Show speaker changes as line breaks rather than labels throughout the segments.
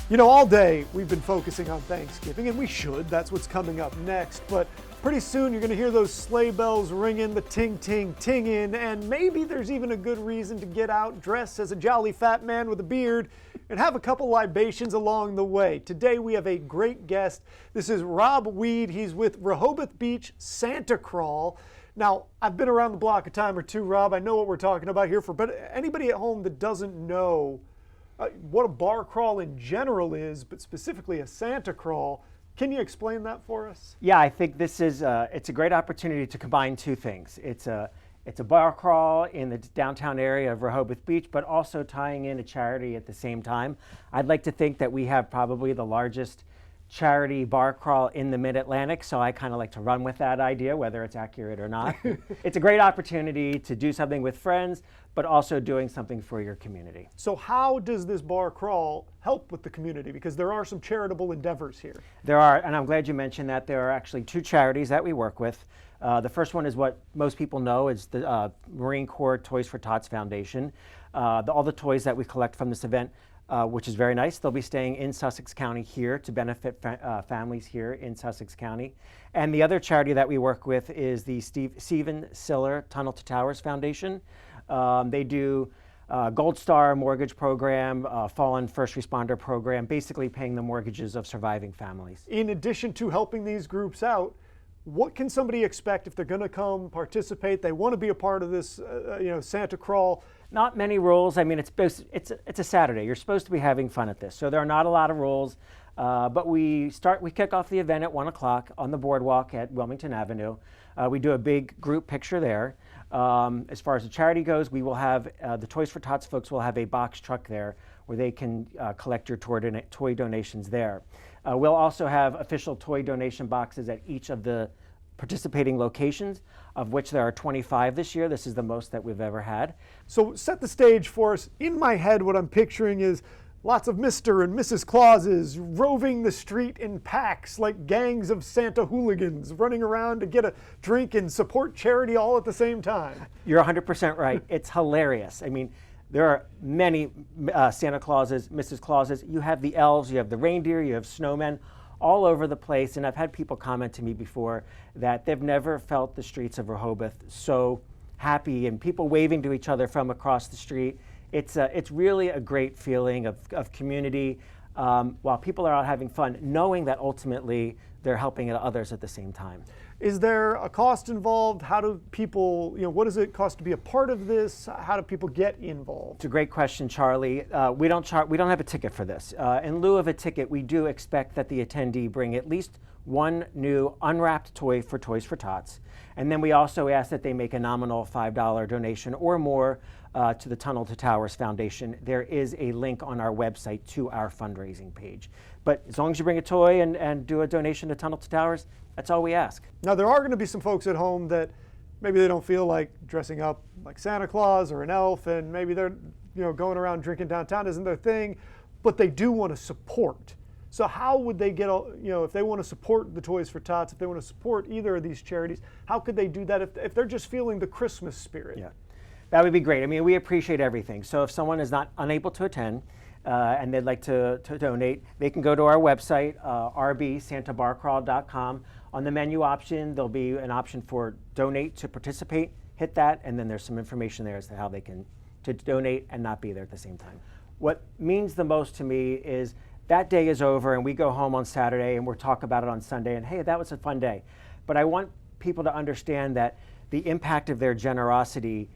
You know, all day we've been focusing on Thanksgiving, and we should. That's what's coming up next. But pretty soon you're going to hear those sleigh bells ringing, the ting, ting, tinging, and maybe there's even a good reason to get out dressed as a jolly fat man with a beard and have a couple libations along the way. Today we have a great guest. This is Rob Weed. He's with Rehoboth Beach Santa Crawl. Now, I've been around the block a time or two, Rob. I know what we're talking about here. But anybody at home that doesn't know what a bar crawl in general is, but specifically a Santa crawl, can you explain that for us?
Yeah, I think this is it's a great opportunity to combine two things. It's a bar crawl in the downtown area of Rehoboth Beach, but also tying in a charity at the same time. I'd like to think that we have probably the largest charity bar crawl in the Mid-Atlantic, so I kind of like to run with that idea, whether it's accurate or not. It's a great opportunity to do something with friends, but also doing something for your community.
So how does this bar crawl help with the community? Because there are some charitable endeavors here.
There are, and I'm glad you mentioned that. There are actually two charities that we work with. The first one is what most people know is the Marine Corps Toys for Tots Foundation. All the toys that we collect from this event, which is very nice. They'll be staying in Sussex County here to benefit families here in Sussex County. And the other charity that we work with is the Stephen Siller Tunnel to Towers Foundation. They do Gold Star mortgage program, fallen first responder program, basically paying the mortgages of surviving families.
In addition to helping these groups out, what can somebody expect if they're going to come participate? They want to be a part of this, Santa crawl.
Not many rules. I mean, it's a Saturday. You're supposed to be having fun at this, so there are not a lot of rules. But we kick off the event at 1 o'clock on the boardwalk at Wilmington Avenue. We do a big group picture there. As far as the charity goes, we will have the Toys for Tots folks will have a box truck there where they can collect your toy donations there. We'll also have official toy donation boxes at each of the participating locations, of which there are 25 this year. This is the most that we've ever had.
So set the stage for us. In my head, what I'm picturing is lots of Mr. and Mrs. Clauses roving the street in packs like gangs of Santa hooligans running around to get a drink and support charity all at the same time.
You're 100% right. It's hilarious. I mean, there are many Santa Clauses, Mrs. Clauses. You have the elves, you have the reindeer, you have snowmen all over the place. And I've had people comment to me before that they've never felt the streets of Rehoboth so happy and people waving to each other from across the street. It's really a great feeling of community while people are out having fun, knowing that ultimately they're helping others at the same time.
Is there a cost involved? How do people, what does it cost to be a part of this? How do people get involved?
It's a great question, Charlie. We don't have a ticket for this. In lieu of a ticket, we do expect that the attendee bring at least one new unwrapped toy for Toys for Tots. And then we also ask that they make a nominal $5 donation or more to the Tunnel to Towers Foundation. There is a link on our website to our fundraising page. But as long as you bring a toy and do a donation to Tunnel to Towers, that's all we ask.
Now, there are going to be some folks at home that maybe they don't feel like dressing up like Santa Claus or an elf, and maybe they're going around drinking downtown isn't their thing, but they do want to support. So how would they get, if they want to support the Toys for Tots, if they want to support either of these charities, how could they do that if they're just feeling the Christmas spirit?
Yeah, that would be great. I mean, we appreciate everything. So if someone is not unable to attend and they'd like to donate, they can go to our website, rbsantabarcrawl.com. On the menu option, there'll be an option for donate to participate. Hit that, and then there's some information there as to how they can donate and not be there at the same time. What means the most to me is that day is over and we go home on Saturday and we'll talk about it on Sunday and hey, that was a fun day. But I want people to understand that the impact of their generosity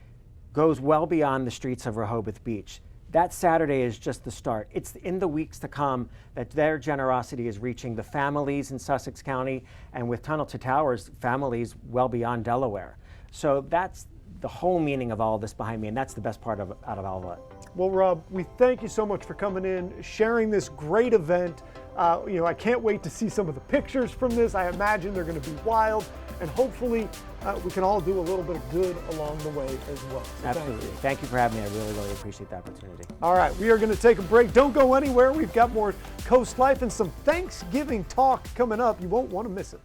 goes well beyond the streets of Rehoboth Beach. That Saturday is just the start. It's in the weeks to come that their generosity is reaching the families in Sussex County and with Tunnel to Towers, families well beyond Delaware. So that's the whole meaning of all of this behind me, and that's the best part out of all of it.
Well, Rob, we thank you so much for coming in, sharing this great event. I can't wait to see some of the pictures from this. I imagine they're going to be wild, and hopefully we can all do a little bit of good along the way as well. So
absolutely. Thank you for having me. I really, really appreciate the opportunity.
All right, we are going to take a break. Don't go anywhere. We've got more Coast Life and some Thanksgiving talk coming up. You won't want to miss it.